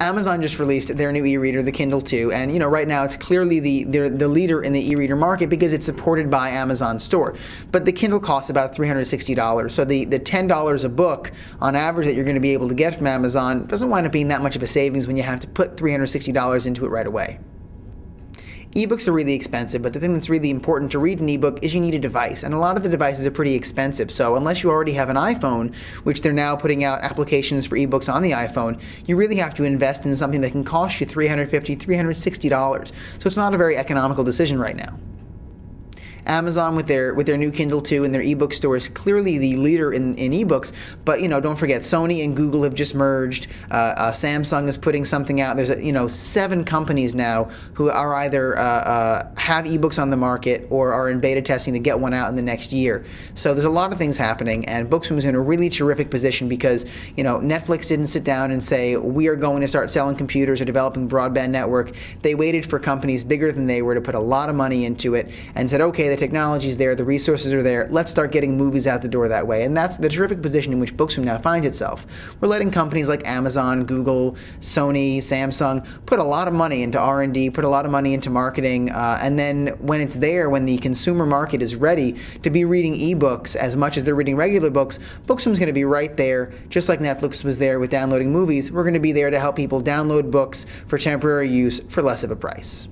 Amazon just released their new e-reader, the Kindle 2, and right now it's clearly the leader in the e-reader market because it's supported by Amazon Store. But the Kindle costs about $360, so the $10 a book on average that you're going to be able to get from Amazon doesn't wind up being that much of a savings when you have to put $360 into it right away. Ebooks are really expensive, but the thing that's really important to read an ebook is you need a device, and a lot of the devices are pretty expensive. So unless you already have an iPhone, which they're now putting out applications for ebooks on the iPhone, you really have to invest in something that can cost you $350, $360. So it's not a very economical decision right now. Amazon with their new Kindle 2 and their ebook store is clearly the leader in ebooks, but don't forget Sony and Google have just merged. Samsung is putting something out. There's 7 companies now who are either have ebooks on the market or are in beta testing to get one out in the next year. So there's a lot of things happening, and Bookswim is in a really terrific position because Netflix didn't sit down and say we are going to start selling computers or developing broadband network. They waited for companies bigger than they were to put a lot of money into it and said, okay, the technology's there, the resources are there, let's start getting movies out the door that way. And that's the terrific position in which Bookswim now finds itself. We're letting companies like Amazon, Google, Sony, Samsung put a lot of money into R&D, put a lot of money into marketing, and then when it's there, when the consumer market is ready to be reading ebooks as much as they're reading regular books, Bookswim's going to be right there, just like Netflix was there with downloading movies. We're going to be there to help people download books for temporary use for less of a price.